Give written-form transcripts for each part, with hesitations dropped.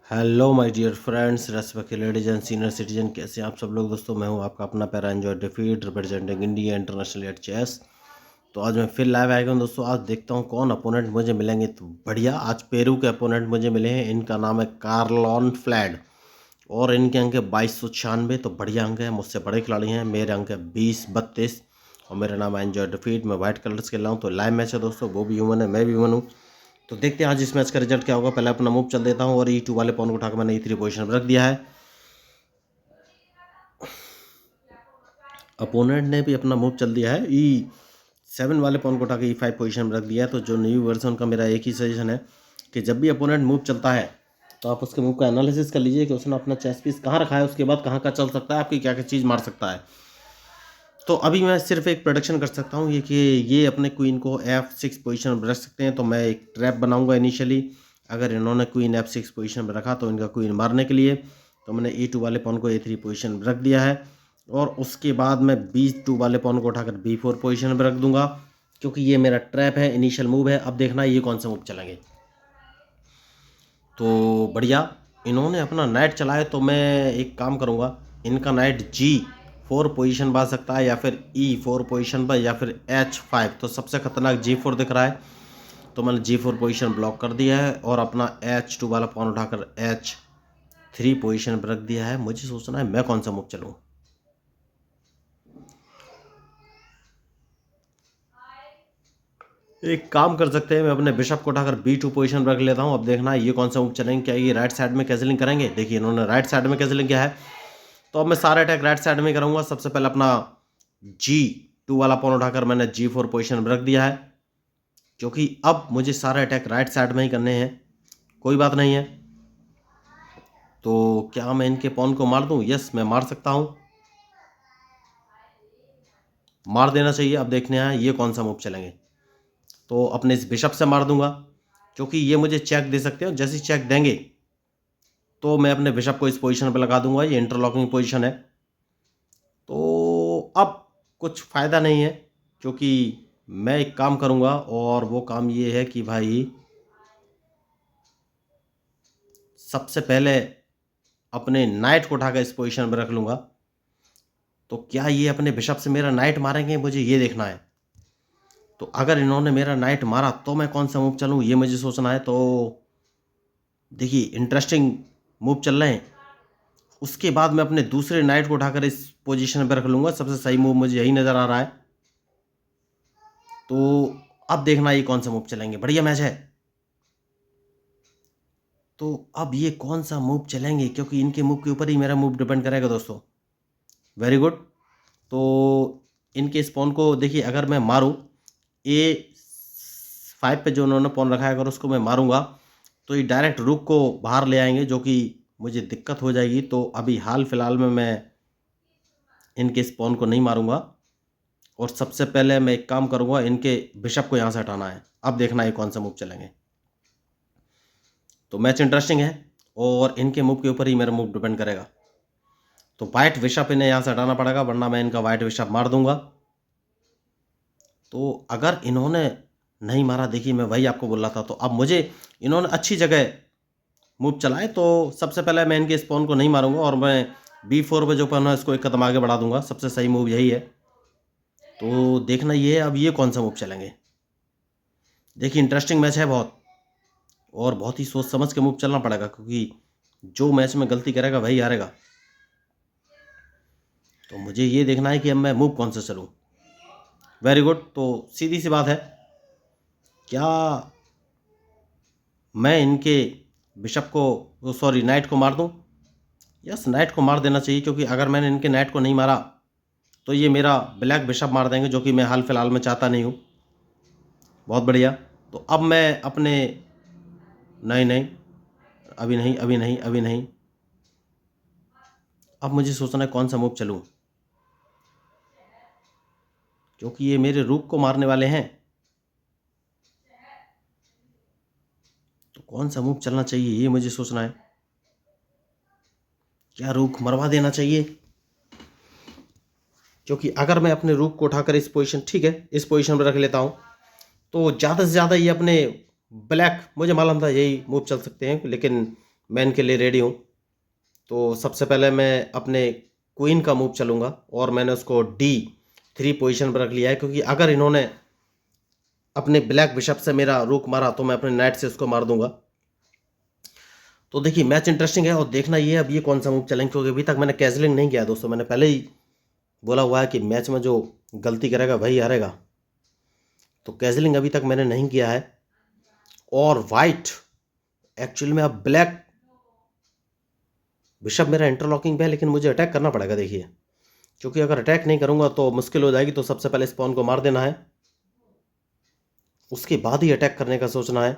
Hello my dear friends, respected ladies and senior citizen, कैसे हैं आप सब लोग। दोस्तों, मैं हूं आपका अपना पैरा एंजॉय डिफीट representing India international at chess. तो आज मैं फिर लाइव आ गया हूं दोस्तों। आज देखता हूं कौन अपोनेंट मुझे मिलेंगे। तो बढ़िया, आज पेरू के अपोनेंट मुझे मिले हैं। इनका नाम है कार्लोन फ्लैड और इनके अंक है 2296। तो बढ़िया अंक है, मुझसे बड़े खिलाड़ी हैं। मेरे अंक है 2032 और मेरा नाम है एंजॉय डिफीट। मैं व्हाइट कलर्स खेल रहा हूँ। तो लाइव मैच है दोस्तों, वो भी ह्यूमन है, मैं भी ह्यूमन हूँ। तो देखते हैं आज इस मैच का रिजल्ट क्या होगा। पहले अपना मूव चल देता हूँ और E2 वाले पॉन को उठाकर मैंने E3 पोजीशन पर रख दिया है। अपोनेंट ने भी अपना मूव चल दिया है, E7 वाले पॉन को उठाकर E5 पोजीशन में रख दिया है। तो जो न्यू वर्जन का मेरा एक ही सजेशन है कि जब भी अपोनेंट मूव चलता है तो आप उसके मूव का एनालिसिस कर लीजिए कि उसने अपना चेस पीस कहाँ रखा है, उसके बाद कहाँ का चल सकता है, आपकी क्या क्या चीज़ मार सकता है। तो अभी मैं सिर्फ एक प्रोडिक्शन कर सकता हूँ ये कि ये अपने क्वीन को F6 पोजीशन में रख सकते हैं। तो मैं एक ट्रैप बनाऊंगा इनिशियली। अगर इन्होंने क्वीन F6 पोजीशन में रखा तो इनका क्वीन मारने के लिए तो मैंने E2 वाले पॉन को A3 पोजीशन में रख दिया है। और उसके बाद मैं B2 वाले पॉन को उठाकर B4 पोजीशन में रख दूंगा, क्योंकि ये मेरा ट्रैप है, इनिशियल मूव है। अब देखना ये कौन सा मूव चलेंगे। तो बढ़िया, इन्होंने अपना नाइट चलाए तो मैं एक काम करूँगा, इनका नाइट G4 पोजीशन पा सकता है या फिर E4 पोजीशन पर या फिर H5। तो सबसे खतरनाक G4 दिख रहा है, तो मैंने G4 पोजीशन ब्लॉक कर दिया है और अपना H2 वाला पॉन उठाकर H3 पोजीशन पर रख दिया है। मुझे सोचना है मैं कौन सा मूव चलूँ। एक काम कर सकते हैं, मैं अपने बिशप को उठाकर B2 पोजीशन पर रख लेता हूँ। अब देखना है ये कौन सा मूव चलेंगे। क्या ये राइट साइड में कैसलिंग करेंगे? देखिए, इन्होंने राइट साइड में कैसलिंग किया है, तो अब मैं सारा अटैक राइट साइड में करूंगा। सबसे पहले अपना G2 वाला पॉन उठाकर मैंने G4 पोजीशन में रख दिया है, क्योंकि अब मुझे सारे अटैक राइट साइड में ही करने हैं। कोई बात नहीं है। तो क्या मैं इनके पॉन को मार दूं? यस, मैं मार सकता हूं, मार देना चाहिए। अब देखने हैं ये कौन सा मूव चलेंगे। तो अपने इस बिशप से मार दूंगा, क्योंकि ये मुझे चेक दे सकते हो। जैसे ही चेक देंगे तो मैं अपने बिशप को इस पोजीशन पर लगा दूंगा। ये इंटरलॉकिंग पोजीशन है, तो अब कुछ फ़ायदा नहीं है, क्योंकि मैं एक काम करूंगा और वो काम ये है कि भाई सबसे पहले अपने नाइट को उठाकर इस पोजीशन पर रख लूँगा। तो क्या ये अपने बिशप से मेरा नाइट मारेंगे, मुझे ये देखना है। तो अगर इन्होंने मेरा नाइट मारा तो मैं कौन सा मूव चलूँ, ये मुझे सोचना है। तो देखिए, इंटरेस्टिंग मूव चल रहे हैं। उसके बाद मैं अपने दूसरे नाइट को उठाकर इस पोजीशन पर रख लूँगा। सबसे सही मूव मुझे यही नज़र आ रहा है। तो अब देखना ये कौन सा मूव चलेंगे। बढ़िया मैच है। तो अब ये कौन सा मूव चलेंगे, क्योंकि इनके मूव के ऊपर ही मेरा मूव डिपेंड करेगा दोस्तों। Very good. तो इनके इस पॉन को देखिए, अगर मैं मारूं A5 पे जो उन्होंने पॉन रखा है, अगर उसको मैं मारूंगा तो ये डायरेक्ट रूक को बाहर ले आएंगे, जो कि मुझे दिक्कत हो जाएगी। तो अभी हाल फिलहाल में मैं इनके इस पॉन को नहीं मारूंगा और सबसे पहले मैं एक काम करूंगा, इनके बिशप को यहाँ से हटाना है। अब देखना ये कौन सा मूव चलेंगे। तो मैच इंटरेस्टिंग है और इनके मूव के ऊपर ही मेरा मूव डिपेंड करेगा। तो वाइट बिशप इन्हें यहाँ से हटाना पड़ेगा, वरना मैं इनका वाइट बिशप मार दूंगा। तो अगर इन्होंने नहीं मारा, देखिए मैं वही आपको बोल रहा था। तो अब मुझे इन्होंने अच्छी जगह मूव चलाए, तो सबसे पहले मैं इनके स्पॉन को नहीं मारूंगा और मैं B4 पे जो पॉन है इसको एक कदम आगे बढ़ा दूंगा। सबसे सही मूव यही है। तो देखना ये है अब ये कौन सा मूव चलेंगे। देखिए, इंटरेस्टिंग मैच है बहुत, और बहुत ही सोच समझ के मूव चलना पड़ेगा, क्योंकि जो मैच में गलती करेगा वही हारेगा। तो मुझे ये देखना है कि अब मैं मूव कौन सा चलूँ। Very good. तो सीधी सी बात है, क्या मैं इनके बिशप को, सॉरी, नाइट को मार दूं? यस, नाइट को मार देना चाहिए, क्योंकि अगर मैंने इनके नाइट को नहीं मारा तो ये मेरा ब्लैक बिशप मार देंगे, जो कि मैं हाल फिलहाल में चाहता नहीं हूँ। बहुत बढ़िया। तो अब मैं अपने, नहीं नहीं, अभी नहीं, अभी नहीं, अभी नहीं। अब मुझे सोचना है कौन सा मूव चलूँ, क्योंकि ये मेरे रूक को मारने वाले हैं। तो कौन सा मूव चलना चाहिए ये मुझे सोचना है। क्या रूक मरवा देना चाहिए? क्योंकि अगर मैं अपने रूक को उठाकर इस पोजीशन, ठीक है, इस पोजीशन पर रख लेता हूँ, तो ज़्यादा से ज़्यादा ये अपने ब्लैक, मुझे मालूम था यही मूव चल सकते हैं, लेकिन मैं इनके लिए रेडी हूँ। तो सबसे पहले मैं अपने क्वीन का मूव चलूँगा और मैंने उसको D3 पोजीशन पर रख लिया है, क्योंकि अगर इन्होंने अपने ब्लैक बिशप से मेरा रूक मारा तो मैं अपने नाइट से उसको मार दूंगा। तो देखिए मैच इंटरेस्टिंग है और देखना ये अब ये कौन सा मूव चलेंगे, क्योंकि अभी तक मैंने कैजलिंग नहीं किया दोस्तों। मैंने पहले ही बोला हुआ है कि मैच में जो गलती करेगा वही हारेगा। तो कैजलिंग अभी तक मैंने नहीं किया है। और वाइट एक्चुअली में अब ब्लैक बिशप मेरा इंटरलॉकिंग पे है, लेकिन मुझे अटैक करना पड़ेगा देखिए, क्योंकि अगर अटैक नहीं करूंगा तो मुश्किल हो जाएगी। तो सबसे पहले इस पॉन को मार देना है, उसके बाद ही अटैक करने का सोचना है।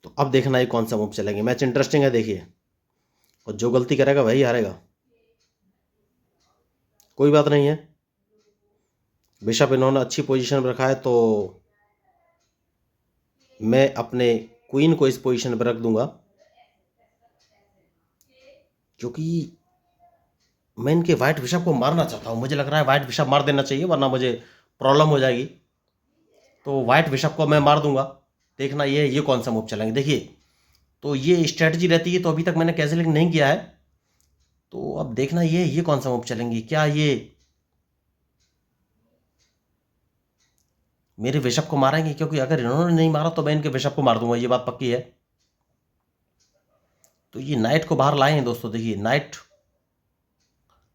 तो अब देखना है कौन सा मूव चलेंगे। मैच इंटरेस्टिंग है देखिए, और जो गलती करेगा वही हारेगा। कोई बात नहीं है, बिशप इन्होंने अच्छी पोजीशन में रखा है, तो मैं अपने क्वीन को इस पोजीशन पर रख दूंगा, क्योंकि मैं इनके वाइट बिशप को मारना चाहता हूँ। मुझे लग रहा है वाइट बिशप मार देना चाहिए, वरना मुझे प्रॉब्लम हो जाएगी। तो वाइट बिशप को मैं मार दूंगा। देखना ये कौन सा मूव चलेंगे देखिए। तो ये स्ट्रेटजी रहती है, तो अभी तक मैंने कैंसिलिंग नहीं किया है। तो अब देखना ये कौन सा मूव चलेंगी। क्या ये मेरे बिशप को मारेंगे? क्योंकि अगर इन्होंने नहीं मारा तो मैं इनके बिशप को मार दूंगा, ये बात पक्की है। तो ये नाइट को बाहर लाए हैं दोस्तों, देखिए नाइट।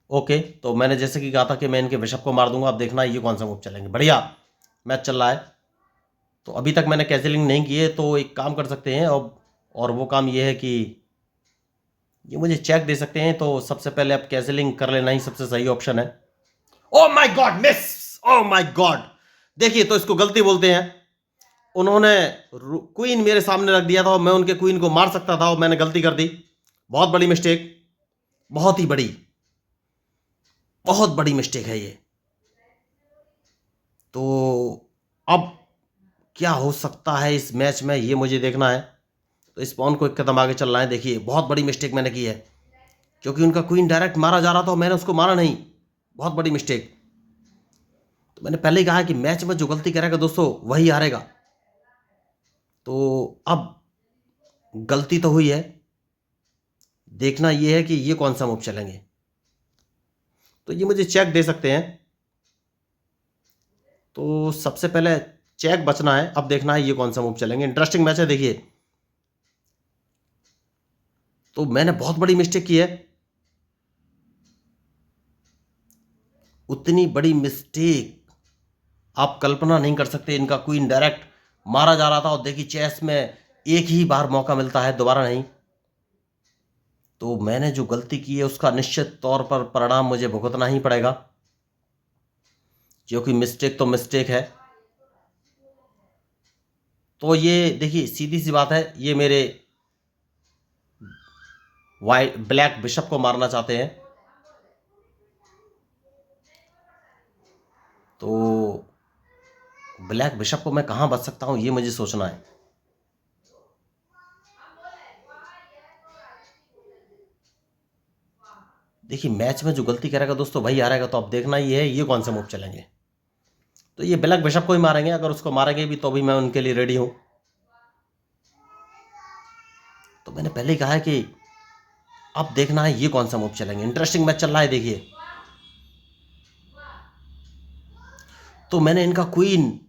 ओके, तो मैंने जैसे कि कहा था कि मैं इनके बिशप को मार दूंगा। अब देखना ये कौन सा मूव चलेंगे। बढ़िया मैच चल रहा है। तो अभी तक मैंने कैंसिलिंग नहीं की है, तो एक काम कर सकते हैं और वो काम ये है कि ये मुझे चेक दे सकते हैं। तो सबसे पहले अब कैंसिलिंग कर लेना ही सबसे सही ऑप्शन है। Oh my God, miss! Oh my God! देखिए, तो इसको गलती बोलते हैं। उन्होंने क्वीन मेरे सामने रख दिया था और मैं उनके क्वीन को मार सकता था, और मैंने गलती कर दी। बहुत बड़ी मिस्टेक, बहुत ही बड़ी, बहुत बड़ी मिस्टेक है ये। तो अब क्या हो सकता है इस मैच में, ये मुझे देखना है। तो इस पॉन को एक कदम आगे चलना है। देखिए बहुत बड़ी मिस्टेक मैंने की है, क्योंकि उनका क्वीन डायरेक्ट मारा जा रहा था और मैंने उसको मारा नहीं। बहुत बड़ी मिस्टेक। तो मैंने पहले ही कहा कि मैच में जो गलती करेगा दोस्तों वही हारेगा। तो अब गलती तो हुई है, देखना ये है कि ये कौन सा मूव चलेंगे। तो ये मुझे चेक दे सकते हैं। तो सबसे पहले चेक बचना है। अब देखना है ये कौन सा मूव चलेंगे। इंटरेस्टिंग मैच है देखिए। तो मैंने बहुत बड़ी मिस्टेक की है। उतनी बड़ी मिस्टेक आप कल्पना नहीं कर सकते। इनका क्वीन डायरेक्ट मारा जा रहा था, और देखिए चेस में एक ही बार मौका मिलता है, दोबारा नहीं। तो मैंने जो गलती की है उसका निश्चित तौर पर परिणाम मुझे भुगतना ही पड़ेगा, क्योंकि मिस्टेक तो मिस्टेक है। तो ये देखिए सीधी सी बात है, ये मेरे वाइट ब्लैक बिशप को मारना चाहते हैं। तो ब्लैक बिशप को मैं कहां बच सकता हूं, ये मुझे सोचना है। देखिए मैच में जो गलती करेगा दोस्तों वही हारेगा। तो अब देखना ही है ये कौन सा मूव चलेंगे। तो ये ब्लैक बिशप को ही मारेंगे। अगर उसको मारेंगे भी तो भी मैं उनके लिए रेडी हूं। तो मैंने पहले ही कहा है कि अब देखना है ये कौन सा मूव चलेंगे। इंटरेस्टिंग मैच चल रहा है देखिए। तो मैंने इनका क्वीन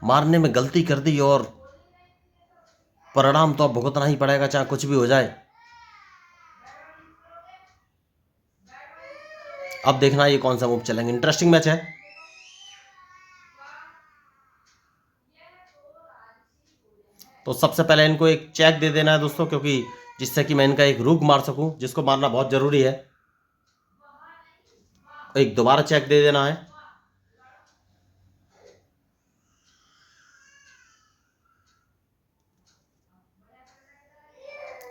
मारने में गलती कर दी, और परिणाम तो अब भुगतना ही पड़ेगा, चाहे कुछ भी हो जाए। अब देखना ये कौन सा मूव चलेंगे। इंटरेस्टिंग मैच है। तो सबसे पहले इनको एक चेक दे देना है दोस्तों, क्योंकि जिससे कि मैं इनका एक रूक मार सकूं, जिसको मारना बहुत जरूरी है। एक दोबारा चेक दे देना है।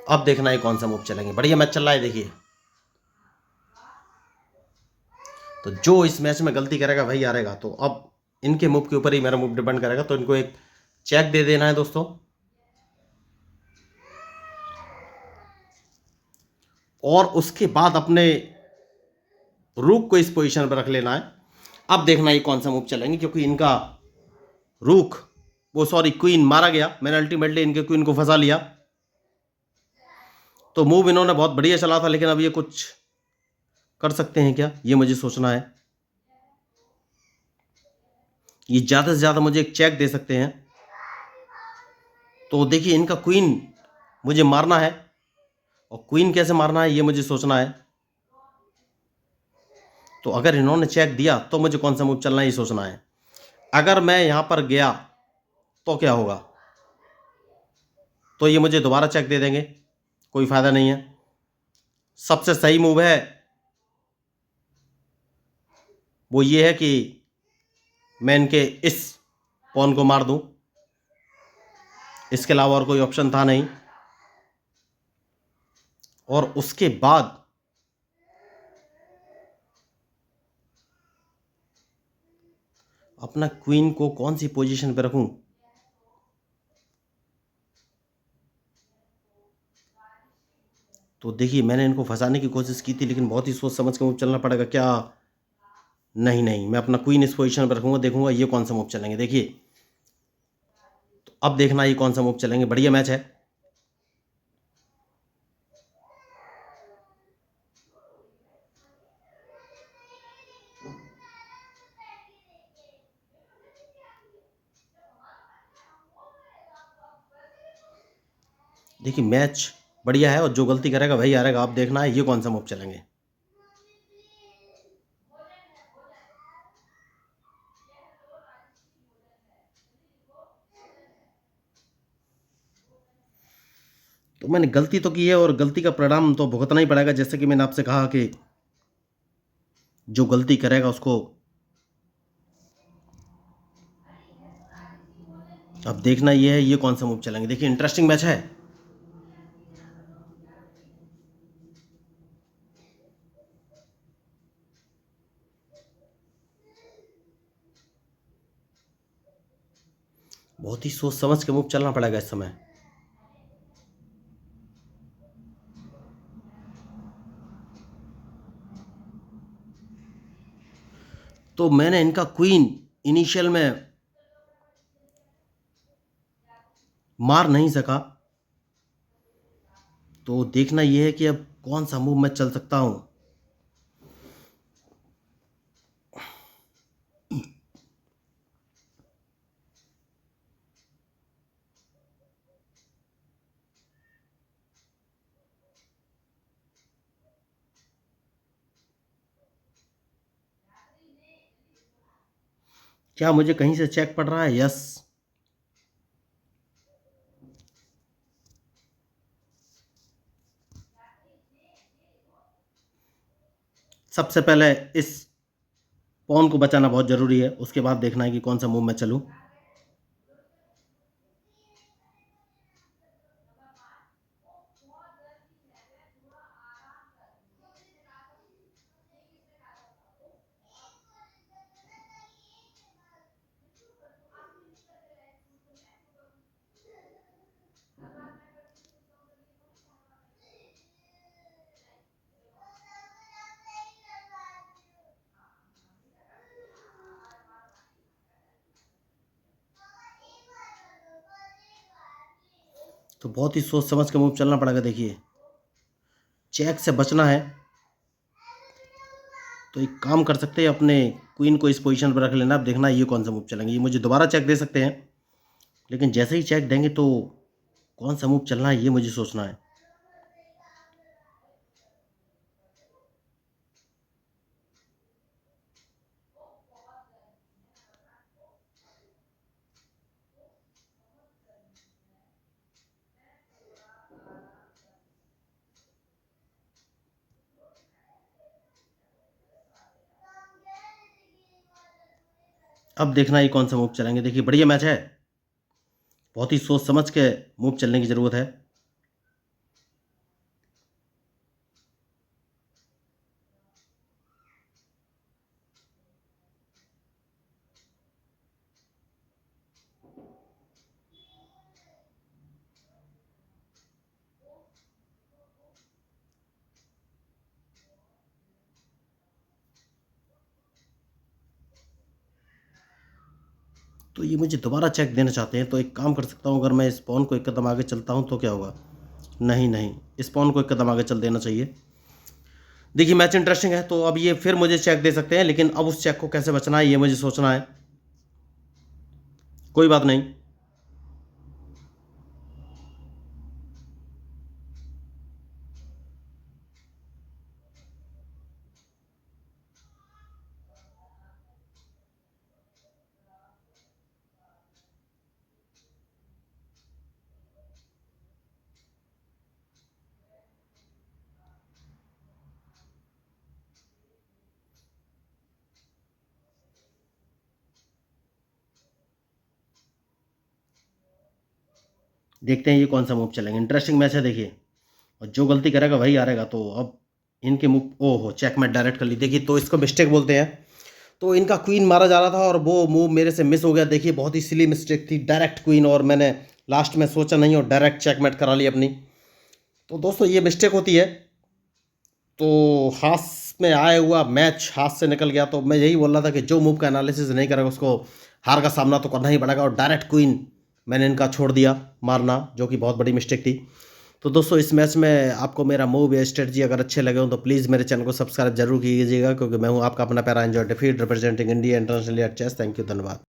अब देखना है कौन सा मूव चलेंगे। बढ़िया मैच चल रहा है देखिए। तो जो इस मैच में गलती करेगा वही हारेगा। तो अब इनके मूव के ऊपर ही मेरा मूव डिपेंड करेगा। तो इनको एक चेक दे देना है दोस्तों, और उसके बाद अपने रूक को इस पोजीशन पर रख लेना है। अब देखना ये कौन सा मूव चलेंगे, क्योंकि इनका रूक, वो सॉरी क्वीन मारा गया, मैंने अल्टीमेटली इनके क्वीन को फंसा लिया। तो मूव इन्होंने बहुत बढ़िया चला था, लेकिन अब ये कुछ कर सकते हैं क्या, ये मुझे सोचना है। ये ज़्यादा से ज़्यादा मुझे एक चेक दे सकते हैं। तो देखिए इनका क्वीन मुझे मारना है, और क्वीन कैसे मारना है ये मुझे सोचना है। तो अगर इन्होंने चेक दिया तो मुझे कौन सा मूव चलना है ये सोचना है। अगर मैं यहाँ पर गया तो क्या होगा, तो ये मुझे दोबारा चेक दे देंगे, कोई फ़ायदा नहीं है। सबसे सही मूव है वो ये है कि मैं इनके इस पॉन को मार दूं, इसके अलावा और कोई ऑप्शन था नहीं। और उसके बाद अपना क्वीन को कौन सी पोजीशन पे रखूं। तो देखिए मैंने इनको फंसाने की कोशिश की थी, लेकिन बहुत ही सोच समझ के मूव चलना पड़ेगा क्या। नहीं नहीं, मैं अपना क्वीन इस पोजीशन पर रखूंगा, देखूंगा ये कौन सा मूव चलेंगे। देखिए तो अब देखना ये कौन सा मूव चलेंगे, बढ़िया मैच है। देखिए मैच बढ़िया है, और जो गलती करेगा वही हारेगा। आप देखना है ये कौन सा मूव चलेंगे। तो मैंने गलती तो की है, और गलती का परिणाम तो भुगतना ही पड़ेगा। जैसे कि मैंने आपसे कहा कि जो गलती करेगा उसको। अब देखना ये है ये कौन सा मूव चलेंगे। देखिए इंटरेस्टिंग मैच है। बहुत ही सोच समझ के मूव चलना पड़ेगा इस समय। तो मैंने इनका क्वीन इनिशियल में मार नहीं सका। तो देखना यह है कि अब कौन सा मूव मैं चल सकता हूं। क्या मुझे कहीं से चेक पड़ रहा है? यस। सबसे पहले इस पॉन को बचाना बहुत जरूरी है, उसके बाद देखना है कि कौन सा मूव मैं चलूं। तो बहुत ही सोच समझ के मूव चलना पड़ेगा। देखिए चेक से बचना है, तो एक काम कर सकते हैं, अपने क्वीन को इस पोजीशन पर रख लेना। अब देखना ये कौन सा मूव चलेंगे। ये मुझे दोबारा चेक दे सकते हैं, लेकिन जैसे ही चेक देंगे तो कौन सा मूव चलना है ये मुझे सोचना है। अब देखना ये कौन सा मूव चलेंगे। देखिए बढ़िया मैच है, बहुत ही सोच समझ के मूव चलने की ज़रूरत है। तो ये मुझे दोबारा चेक देना चाहते हैं। तो एक काम कर सकता हूँ, अगर मैं इस पॉन को एक कदम आगे चलता हूँ तो क्या होगा? नहीं, इस पॉन को एक कदम आगे चल देना चाहिए। देखिए मैच इंटरेस्टिंग है, तो अब ये फिर मुझे चेक दे सकते हैं, लेकिन अब उस चेक को कैसे बचना है ये मुझे सोचना है। कोई बात नहीं। देखते हैं ये कौन सा मूव चलेंगे। इंटरेस्टिंग मैच है देखिए, और जो गलती करेगा वही हारेगा। तो अब इनके मूव, ओहो चेकमेट डायरेक्ट कर ली। देखिए तो इसको मिस्टेक बोलते हैं। तो इनका क्वीन मारा जा रहा था और वो मूव मेरे से मिस हो गया। देखिए बहुत ही सिली मिस्टेक थी, डायरेक्ट क्वीन, और मैंने लास्ट में सोचा नहीं और डायरेक्ट चेकमेट करा ली अपनी। तो दोस्तों ये मिस्टेक होती है। तो हाथ में आया हुआ मैच हाथ से निकल गया। तो मैं यही बोल रहा था कि जो मूव का एनालिसिस नहीं करेगा उसको हार का सामना तो करना ही पड़ेगा। और डायरेक्ट क्वीन मैंने इनका छोड़ दिया मारना, जो कि बहुत बड़ी मिस्टेक थी। तो दोस्तों इस मैच में आपको मेरा मूव या स्ट्रेटजी अगर अच्छे लगे हो तो प्लीज़ मेरे चैनल को सब्सक्राइब जरूर कीजिएगा, क्योंकि मैं हूँ आपका अपना पैरा एंजॉय डिफीट representing India internationally at chess. Thank you, धन्यवाद।